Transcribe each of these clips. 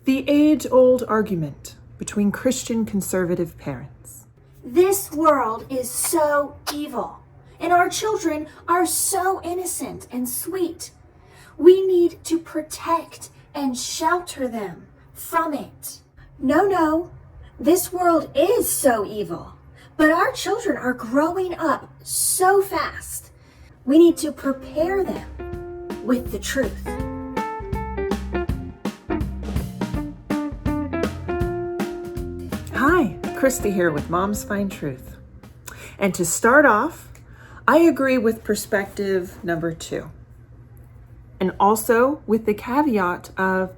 The age-old argument between Christian conservative parents. This world is so evil, and our children are so innocent and sweet. We need to protect and shelter them from it. No, this world is so evil, but our children are growing up so fast. We need to prepare them with the truth. Hi, Christy here with Mom's Fine Truth. And to start off, I agree with perspective number 2. And also with the caveat of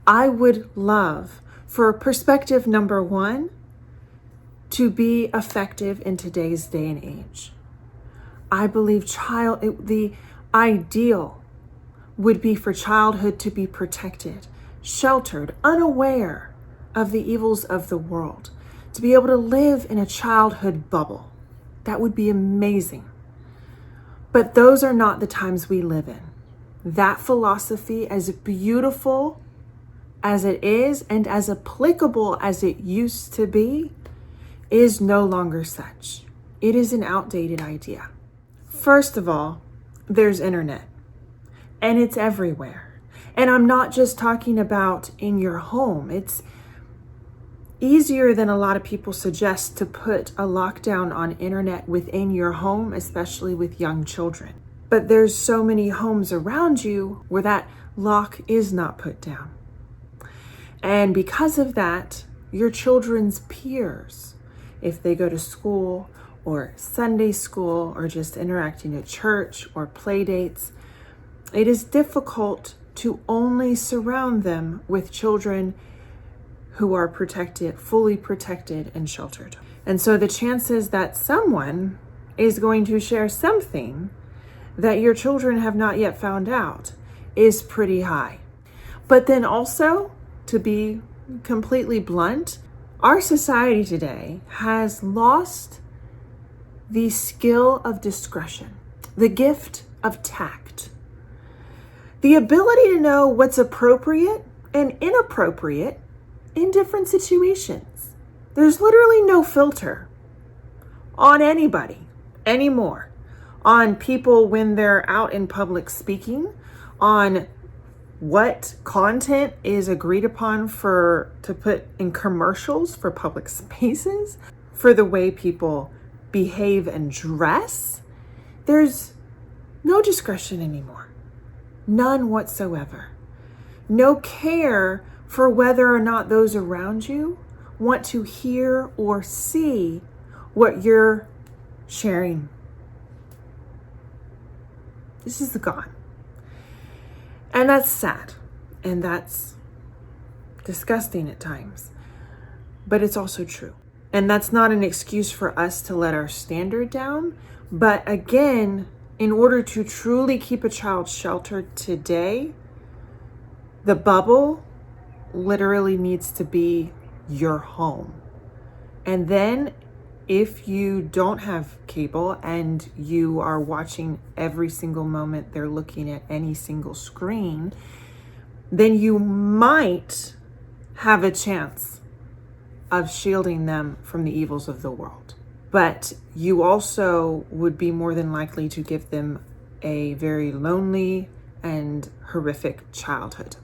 I would love for perspective number 1 to be effective in today's day and age. I believe the ideal would be for childhood to be protected, sheltered, unaware of the evils of the world, to be able to live in a childhood bubble. That would be amazing. But those are not the times we live in. That philosophy, as beautiful as it is and as applicable as it used to be, is no longer such. It is an outdated idea. First of all, there's internet, and it's everywhere. And I'm not just talking about in your home. It's easier than a lot of people suggest to put a lockdown on internet within your home, especially with young children. But there's so many homes around you where that lock is not put down. And because of that, your children's peers, if they go to school or Sunday school or just interacting at church or play dates, it is difficult to only surround them with children who are protected, fully protected and sheltered. And so the chances that someone is going to share something that your children have not yet found out is pretty high. But then also, to be completely blunt, our society today has lost the skill of discretion, the gift of tact, the ability to know what's appropriate and inappropriate in different situations. There's literally no filter on anybody anymore, on people when they're out in public speaking, on what content is agreed upon to put in commercials for public spaces, for the way people behave and dress. There's no discretion anymore. None whatsoever. No care for whether or not those around you want to hear or see what you're sharing. This is gone. And that's sad. And that's disgusting at times. But it's also true. And that's not an excuse for us to let our standard down. But again, in order to truly keep a child sheltered today, the bubble literally needs to be your home. And then if you don't have cable and you are watching every single moment they're looking at any single screen, then you might have a chance of shielding them from the evils of the world. But you also would be more than likely to give them a very lonely and horrific childhood.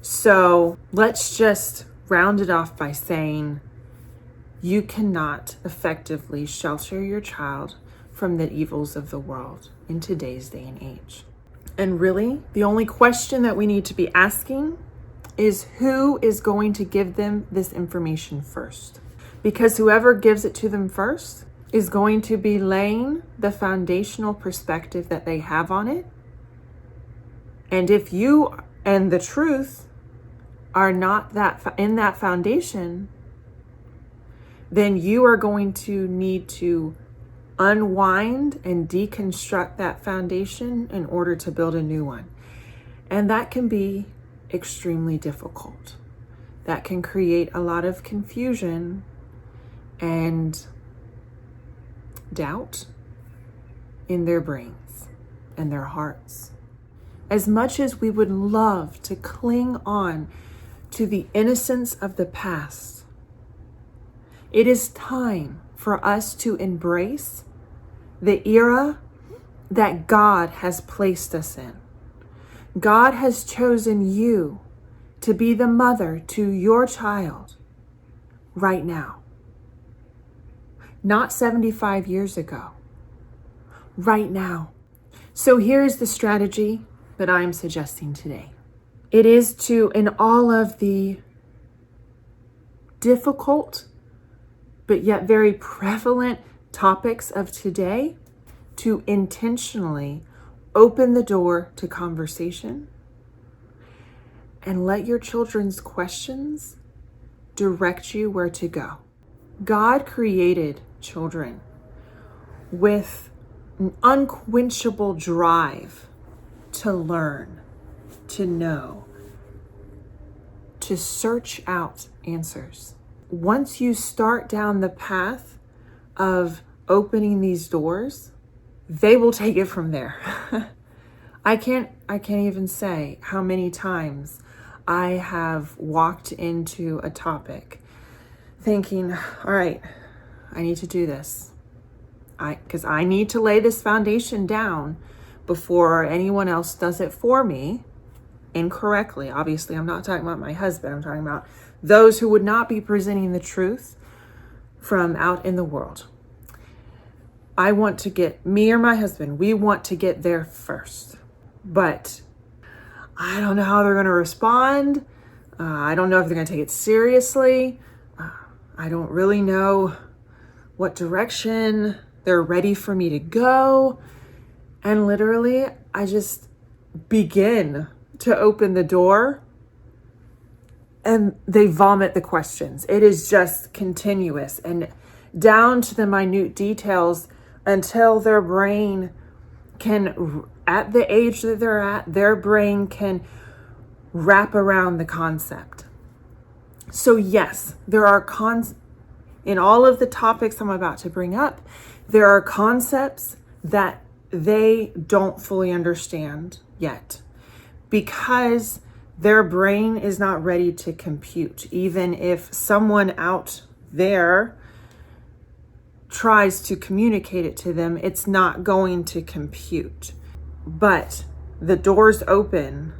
So let's just round it off by saying you cannot effectively shelter your child from the evils of the world in today's day and age. And really, the only question that we need to be asking is who is going to give them this information first? Because whoever gives it to them first is going to be laying the foundational perspective that they have on it. And if you and the truth are not in that foundation, then you are going to need to unwind and deconstruct that foundation in order to build a new one. And that can be extremely difficult. That can create a lot of confusion and doubt in their brains and their hearts. As much as we would love to cling on to the innocence of the past. It is time for us to embrace the era that God has placed us in. God has chosen you to be the mother to your child right now. Not 75 years ago. Right now. So here's the strategy that I'm suggesting today. It is to, in all of the difficult but yet very prevalent topics of today, to intentionally open the door to conversation and let your children's questions direct you where to go. God created children with an unquenchable drive to learn, to know, to search out answers. Once you start down the path of opening these doors, they will take it from there. I can't even say how many times I have walked into a topic thinking, all right, I need to do this. Because I need to lay this foundation down before anyone else does it for me incorrectly. Obviously, I'm not talking about my husband. I'm talking about those who would not be presenting the truth from out in the world. I want to get, me or my husband, we want to get there first. But I don't know how they're going to respond. I don't know if they're going to take it seriously. I don't really know what direction they're ready for me to go. And literally, I just begin to open the door and they vomit the questions. It is just continuous and down to the minute details until their brain can, at the age that they're at, their brain can wrap around the concept. So yes, there are in all of the topics I'm about to bring up, there are concepts that they don't fully understand yet because their brain is not ready to compute. Even if someone out there tries to communicate it to them, it's not going to compute. But the door's open.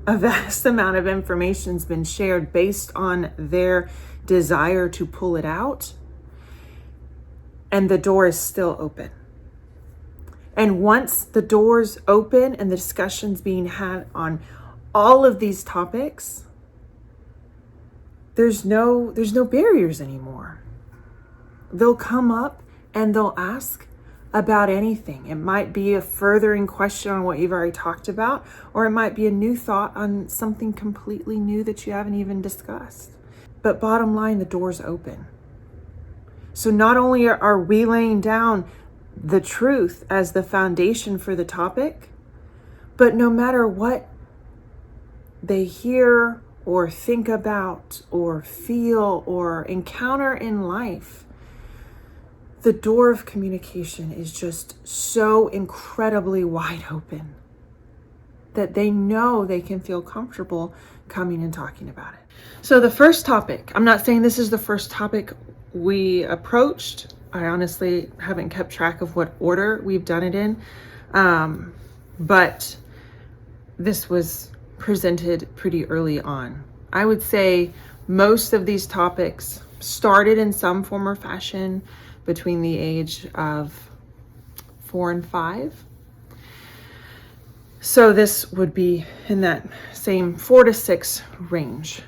A vast amount of information's been shared based on their desire to pull it out, and the door is still open. And once the door's open and the discussion's being had on all of these topics, there's no barriers anymore. They'll come up and they'll ask about anything. It might be a furthering question on what you've already talked about, or it might be a new thought on something completely new that you haven't even discussed. But bottom line, the door's open. So not only are we laying down the truth as the foundation for the topic, but no matter what they hear or think about or feel or encounter in life, the door of communication is just so incredibly wide open that they know they can feel comfortable coming and talking about it. So the first topic, I'm not saying this is the first topic we approached. I honestly haven't kept track of what order we've done it in. But this was presented pretty early on. I would say most of these topics started in some form or fashion between the age of 4 and 5. So this would be in that same 4 to 6 range.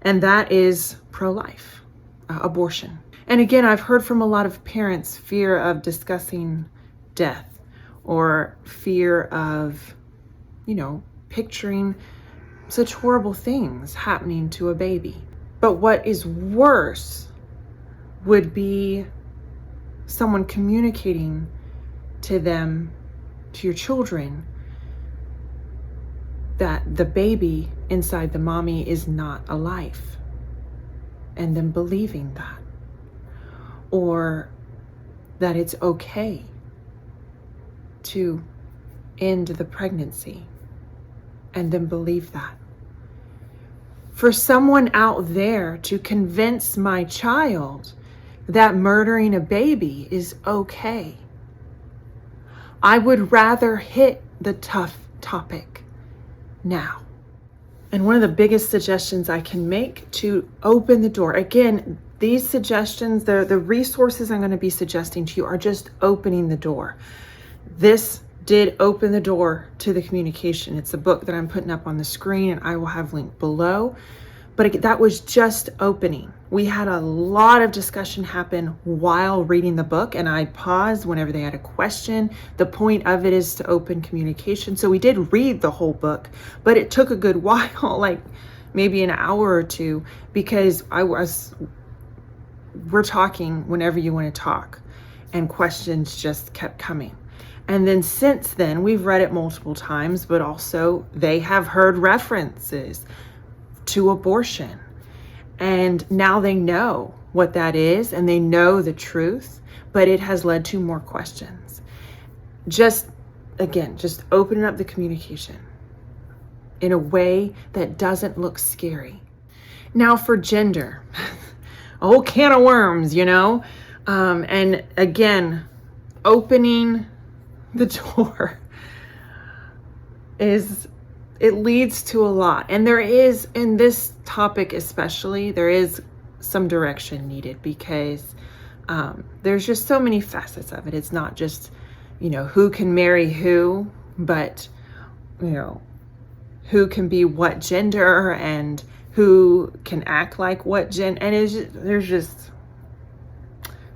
And that is pro-life, abortion. And again, I've heard from a lot of parents fear of discussing death or fear of, picturing such horrible things happening to a baby. But what is worse would be someone communicating to them, to your children, that the baby inside the mommy is not alive, and them believing that, or that it's okay to end the pregnancy and then believe that. for someone out there to convince my child that murdering a baby is okay. I would rather hit the tough topic now. And one of the biggest suggestions I can make to open the door, again, these suggestions, the resources I'm going to be suggesting to you are just opening the door. This did open the door to the communication. It's a book that I'm putting up on the screen and I will have linked below. But that was just opening. We had a lot of discussion happen while reading the book, and I paused whenever they had a question. The point of it is to open communication. So we did read the whole book, but it took a good while, like maybe an hour or two, because we're talking whenever you want to talk, and questions just kept coming. And then since then, we've read it multiple times, but also they have heard references to abortion. And now they know what that is and they know the truth, but it has led to more questions. Just opening up the communication in a way that doesn't look scary. Now for gender, a whole can of worms, and again, opening the door it leads to a lot. And there is, in this topic especially, there is some direction needed because there's just so many facets of it. It's not just, who can marry who, but, who can be what gender and who can act like what gender. And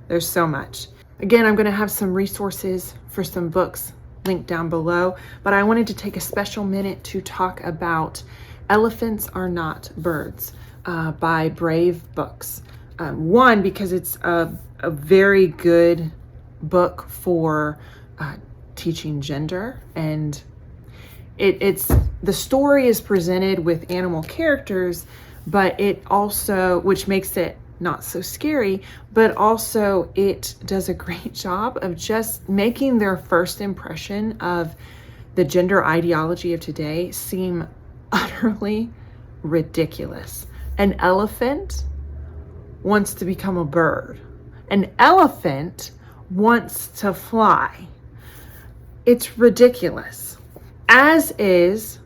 there's so much. Again, I'm going to have some resources for some books linked down below, but I wanted to take a special minute to talk about Elephants Are Not Birds by Brave Books. One, because it's a very good book for teaching gender, and it's the story is presented with animal characters, but it also, which makes it not so scary, but also it does a great job of just making their first impression of the gender ideology of today seem utterly ridiculous. An elephant wants to become a bird. An elephant wants to fly. It's ridiculous. As is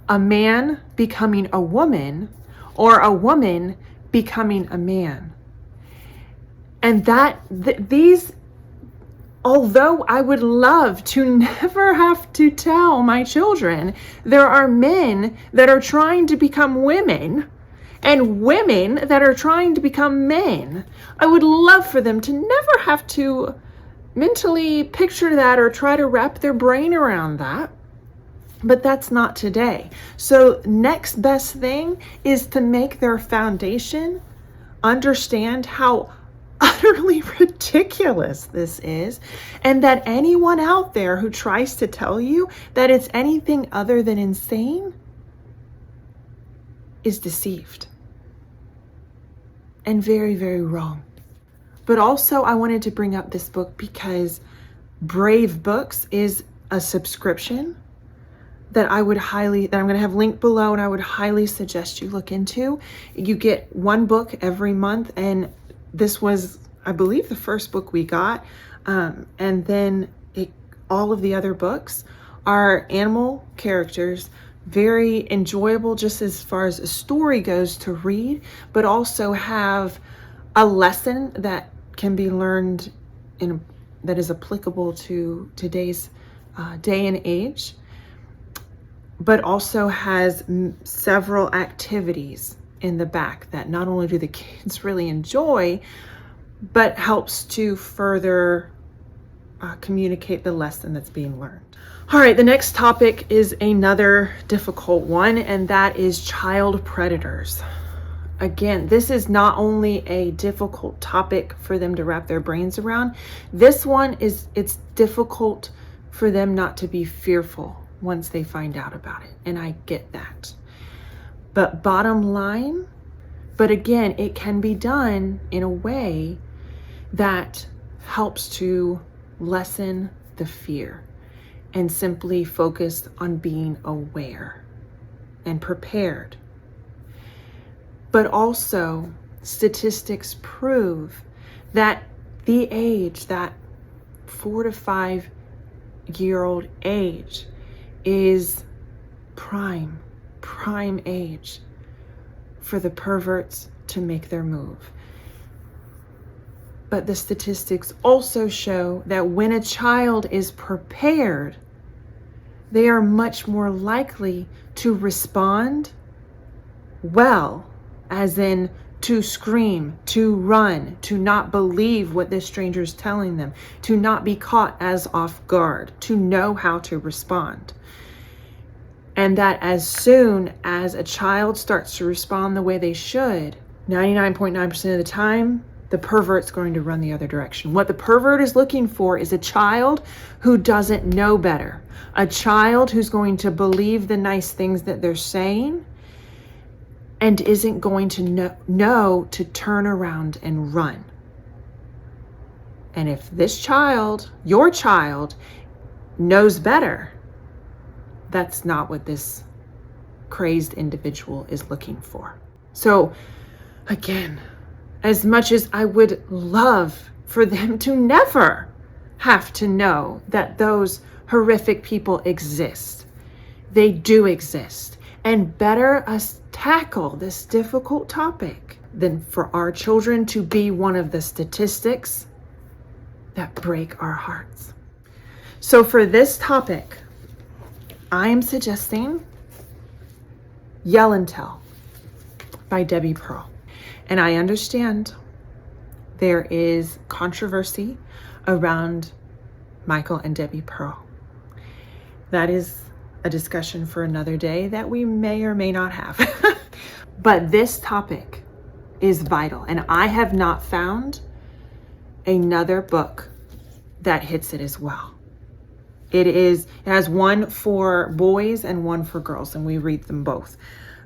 a man becoming a woman or a woman becoming a man. And these, although I would love to never have to tell my children, there are men that are trying to become women and women that are trying to become men. I would love for them to never have to mentally picture that or try to wrap their brain around that. But that's not today. So next best thing is to make their foundation understand how utterly ridiculous this is, and that anyone out there who tries to tell you that it's anything other than insane is deceived and very, very wrong. But also I wanted to bring up this book because Brave Books is a subscription that I'm going to have linked below, and I would highly suggest you look into. You get one book every month, and this was, I believe, the first book we got. And then all of the other books are animal characters, very enjoyable just as far as a story goes to read, but also have a lesson that can be learned that is applicable to today's day and age, but also has several activities in the back that not only do the kids really enjoy, but helps to further communicate the lesson that's being learned. All right, the next topic is another difficult one, and that is child predators. Again, this is not only a difficult topic for them to wrap their brains around, this one it's difficult for them not to be fearful once they find out about it. And I get that. But bottom line, but again, it can be done in a way that helps to lessen the fear and simply focus on being aware and prepared. But also, statistics prove that the age, that 4 to 5-year-old age, is prime age for the perverts to make their move. But the statistics also show that when a child is prepared, they are much more likely to respond well, as in to scream, to run, to not believe what this stranger is telling them, to not be caught as off guard, to know how to respond. And that as soon as a child starts to respond the way they should, 99.9% of the time, the pervert's going to run the other direction. What the pervert is looking for is a child who doesn't know better, a child who's going to believe the nice things that they're saying and isn't going to know to turn around and run. And if this child, your child, knows better, that's not what this crazed individual is looking for. So again, as much as I would love for them to never have to know that those horrific people exist, they do exist. And better us tackle this difficult topic than for our children to be one of the statistics that break our hearts. So for this topic, I am suggesting Yell and Tell by Debbie Pearl. And I understand there is controversy around Michael and Debbie Pearl. That is a discussion for another day that we may or may not have. But this topic is vital, and I have not found another book that hits it as well. It has one for boys and one for girls, and we read them both.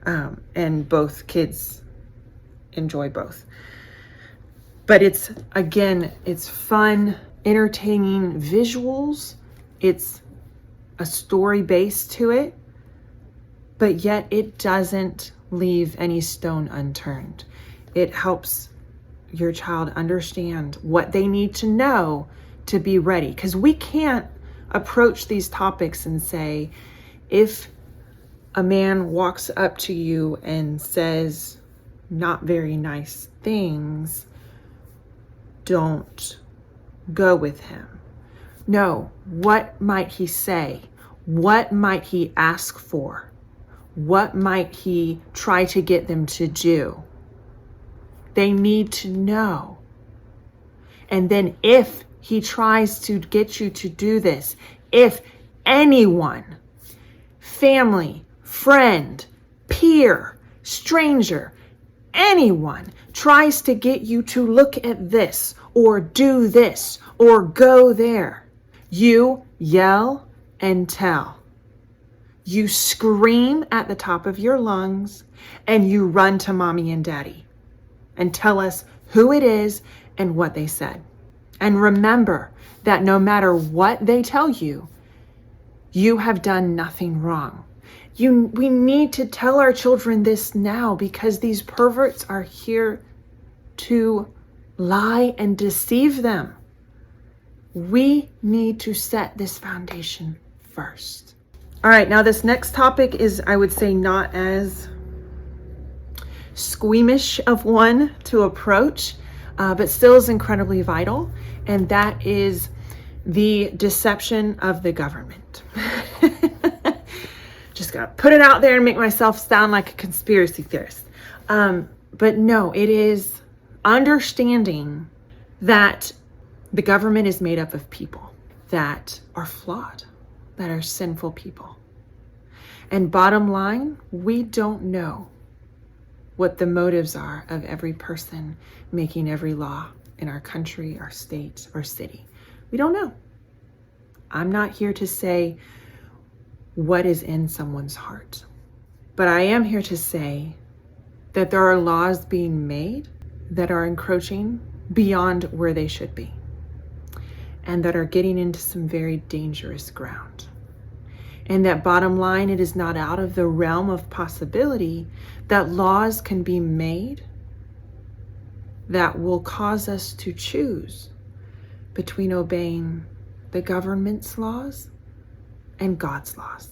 And both kids enjoy both. But it's fun, entertaining visuals. It's a story base to it, but yet it doesn't leave any stone unturned. It helps your child understand what they need to know to be ready. Because we can't approach these topics and say, if a man walks up to you and says not very nice things, don't go with him. No, what might he say? What might he ask for? What might he try to get them to do? They need to know. And then if he tries to get you to do this, if anyone, family, friend, peer, stranger, anyone tries to get you to look at this or do this or go there, you yell and tell. You scream at the top of your lungs and you run to mommy and daddy and tell us who it is and what they said. And remember that no matter what they tell you, you have done nothing wrong. We need to tell our children this now, because these perverts are here to lie and deceive them. We need to set this foundation first. All right, now this next topic is, I would say, not as squeamish of one to approach, but still is incredibly vital, and that is the deception of the government. Just gotta put it out there and make myself sound like a conspiracy theorist. But no, it is understanding that the government is made up of people that are flawed, that are sinful people. And bottom line, we don't know what the motives are of every person making every law in our country, our state, our city. We don't know. I'm not here to say what is in someone's heart, but I am here to say that there are laws being made that are encroaching beyond where they should be, and that are getting into some very dangerous ground. And that bottom line, it is not out of the realm of possibility that laws can be made that will cause us to choose between obeying the government's laws and God's laws.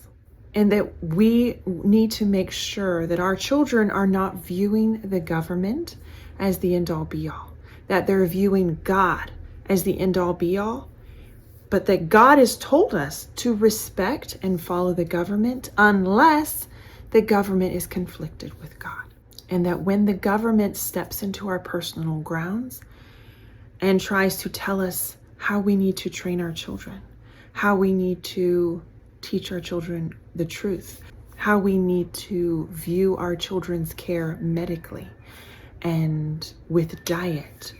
And that we need to make sure that our children are not viewing the government as the end-all be-all, that they're viewing God as the end-all be-all, but that God has told us to respect and follow the government unless the government is conflicted with God. And that when the government steps into our personal grounds and tries to tell us how we need to train our children, how we need to teach our children the truth, how we need to view our children's care medically and with diet,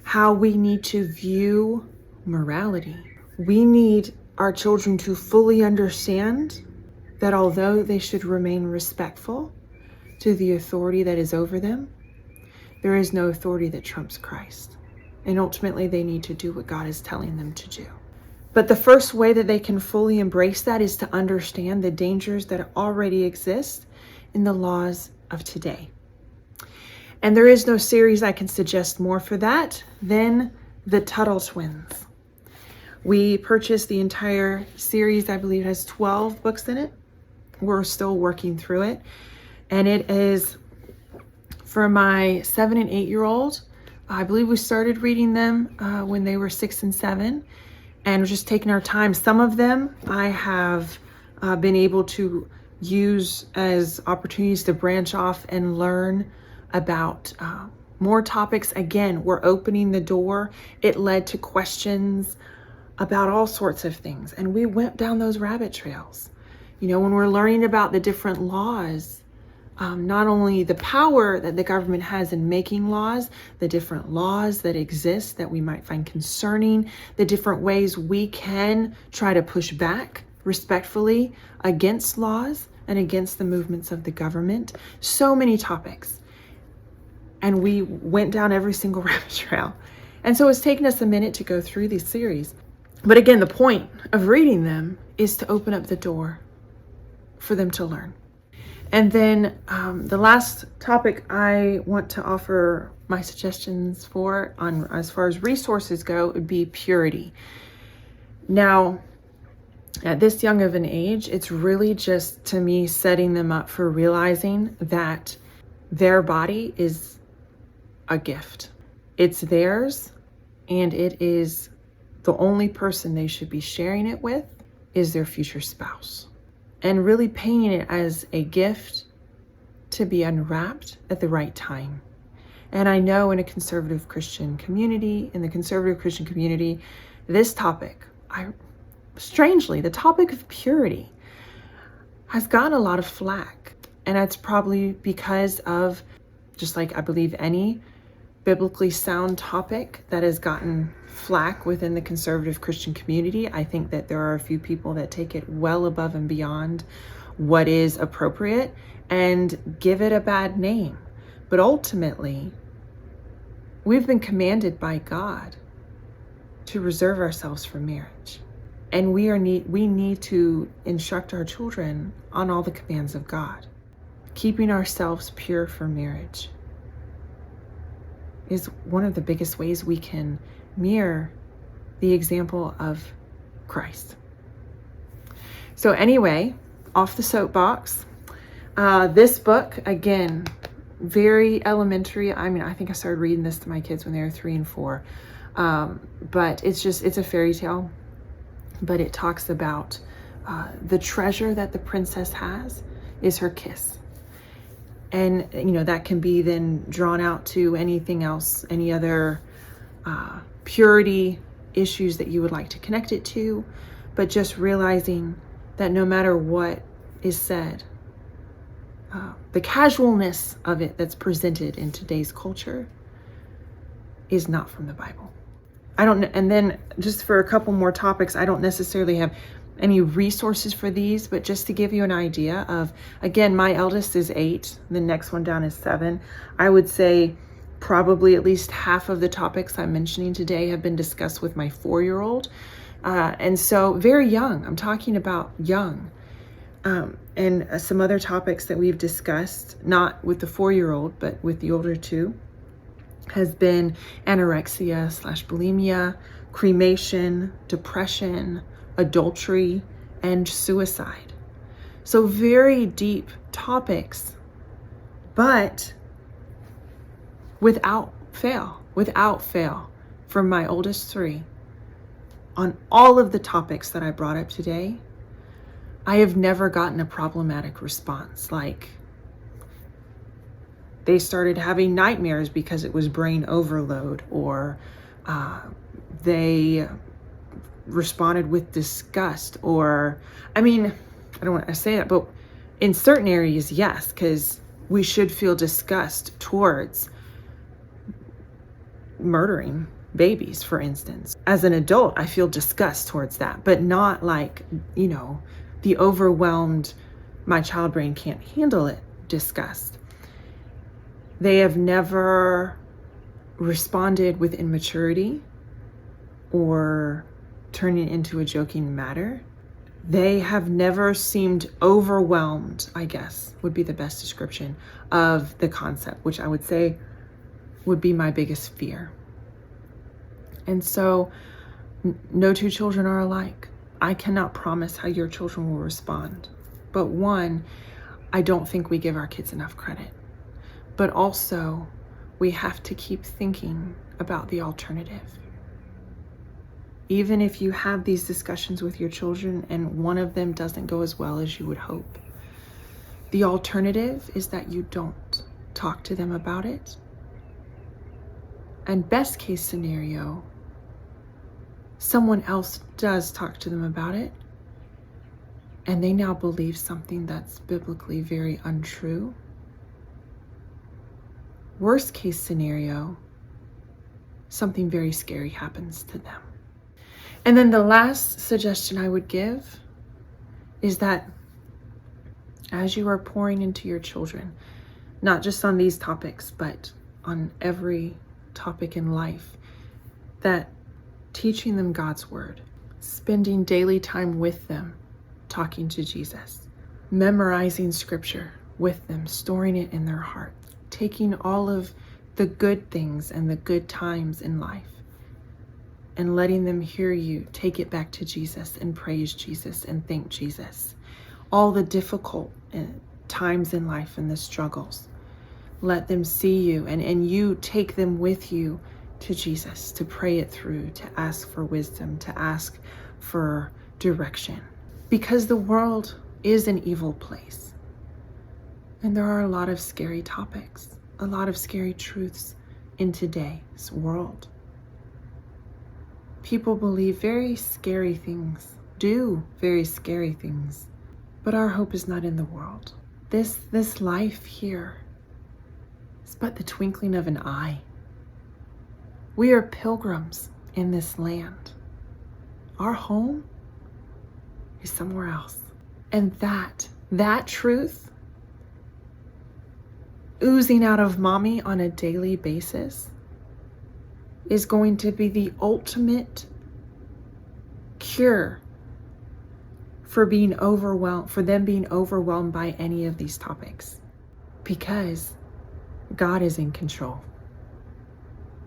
how we need to view morality. We need our children to fully understand that although they should remain respectful to the authority that is over them, there is no authority that trumps Christ. And ultimately, they need to do what God is telling them to do. But the first way that they can fully embrace that is to understand the dangers that already exist in the laws of today. And there is no series I can suggest more for that than the Tuttle Twins. We purchased the entire series. I believe it has 12 books in it. We're still working through it. And it is for my 7 and 8-year-old. I believe we started reading them when they were 6 and 7. And we're just taking our time. Some of them I have been able to use as opportunities to branch off and learn about more topics. Again, we're opening the door. It led to questions about all sorts of things. And we went down those rabbit trails. You know, when we're learning about the different laws, not only the power that the government has in making laws, the different laws that exist that we might find concerning, the different ways we can try to push back respectfully against laws and against the movements of the government. So many topics. And we went down every single rabbit trail. And so it's taken us a minute to go through these series. But again, the point of reading them is to open up the door for them to learn. And then the last topic I want to offer my suggestions for on as far as resources go would be purity. Now, at this young of an age, it's really just, to me, setting them up for realizing that their body is a gift. It's theirs, and it is the only person they should be sharing it with is their future spouse. And really painting it as a gift to be unwrapped at the right time. And I know in the conservative Christian community, this topic, strangely, the topic of purity has gotten a lot of flack. And that's probably because of, just like I believe any biblically sound topic that has gotten flack within the conservative Christian community, I think that there are a few people that take it well above and beyond what is appropriate and give it a bad name. But ultimately, we've been commanded by God to reserve ourselves for marriage. And we need to instruct our children on all the commands of God. Keeping ourselves pure for marriage is one of the biggest ways we can mirror the example of Christ. So anyway, off the soapbox, this book, again, very elementary. I mean, I think I started reading this to my kids when they were 3 and 4. But it's a fairy tale, but it talks about the treasure that the princess has is her kiss. And, that can be then drawn out to anything else, any other purity issues that you would like to connect it to, but just realizing that no matter what is said, the casualness of it that's presented in today's culture is not from the Bible. And then just for a couple more topics, I don't necessarily have any resources for these, but just to give you an idea of, again, my eldest is 8, the next one down is 7. I would say probably at least half of the topics I'm mentioning today have been discussed with my 4-year-old. And so very young, I'm talking about young. And some other topics that we've discussed, not with the 4-year-old, but with the older two, has been anorexia/bulimia, cremation, depression, adultery, and suicide. So very deep topics, but without fail, for my oldest 3, on all of the topics that I brought up today, I have never gotten a problematic response. Like, they started having nightmares because it was brain overload, or they responded with disgust, or, I mean, I don't want to say that, but in certain areas, yes, because we should feel disgust towards murdering babies, for instance. As an adult, I feel disgust towards that, but not like, the overwhelmed, my child brain can't handle it disgust. They have never responded with immaturity or turning into a joking matter. They have never seemed overwhelmed, I guess, would be the best description of the concept, which I would say would be my biggest fear. And so no 2 children are alike. I cannot promise how your children will respond. But one, I don't think we give our kids enough credit. But also, we have to keep thinking about the alternative. Even if you have these discussions with your children and one of them doesn't go as well as you would hope, the alternative is that you don't talk to them about it. And best case scenario, someone else does talk to them about it, and they now believe something that's biblically very untrue. Worst case scenario, something very scary happens to them. And then the last suggestion I would give is that as you are pouring into your children, not just on these topics, but on every topic in life, that teaching them God's word, spending daily time with them, talking to Jesus, memorizing scripture with them, storing it in their heart, taking all of the good things and the good times in life and letting them hear you take it back to Jesus and praise Jesus and thank Jesus. All the difficult times in life and the struggles, let them see you and you take them with you to Jesus, to pray it through, to ask for wisdom, to ask for direction. Because the world is an evil place. And there are a lot of scary topics, a lot of scary truths in today's world. People believe very scary things, do very scary things, but our hope is not in the world. This life here is but the twinkling of an eye. We are pilgrims in this land. Our home is somewhere else. And that truth oozing out of mommy on a daily basis is going to be the ultimate cure for being overwhelmed, for them being overwhelmed by any of these topics, because God is in control.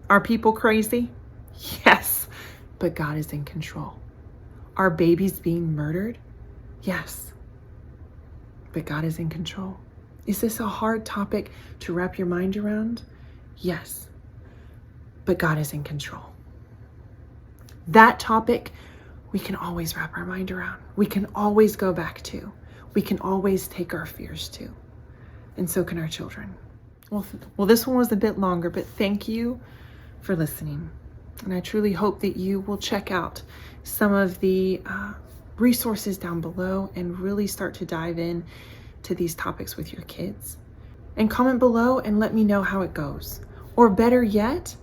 Are people crazy? Yes, but God is in control. Are babies being murdered? Yes, but God is in control. Is this a hard topic to wrap your mind around? Yes, but God is in control. That topic we can always wrap our mind around. We can always go back to. We can always take our fears to. And so can our children. Well, this one was a bit longer, but thank you for listening. And I truly hope that you will check out some of the resources down below and really start to dive in to these topics with your kids. And comment below and let me know how it goes. Or better yet,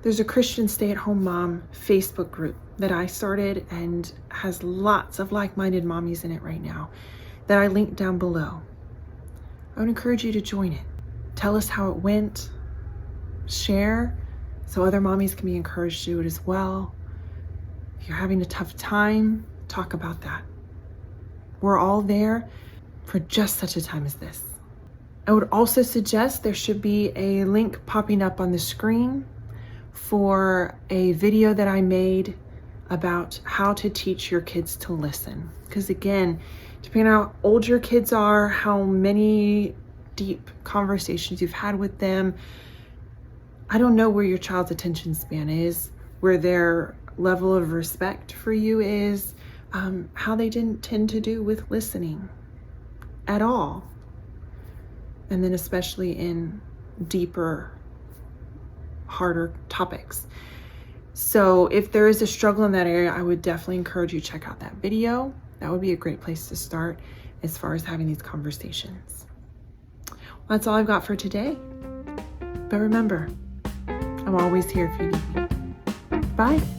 there's a Christian stay-at-home mom Facebook group that I started and has lots of like-minded mommies in it right now that I linked down below. I would encourage you to join it. Tell us how it went. Share so other mommies can be encouraged to do it as well. If you're having a tough time, talk about that. We're all there for just such a time as this. I would also suggest there should be a link popping up on the screen for a video that I made about how to teach your kids to listen. Because again, depending on how old your kids are, how many deep conversations you've had with them, I don't know where your child's attention span is, where their level of respect for you is, how they didn't tend to do with listening at all. And then especially in deeper, harder topics. So if there is a struggle in that area, I would definitely encourage you to check out that video. That would be a great place to start as far as having these conversations. Well, that's all I've got for today. But remember, I'm always here if you need me. Bye.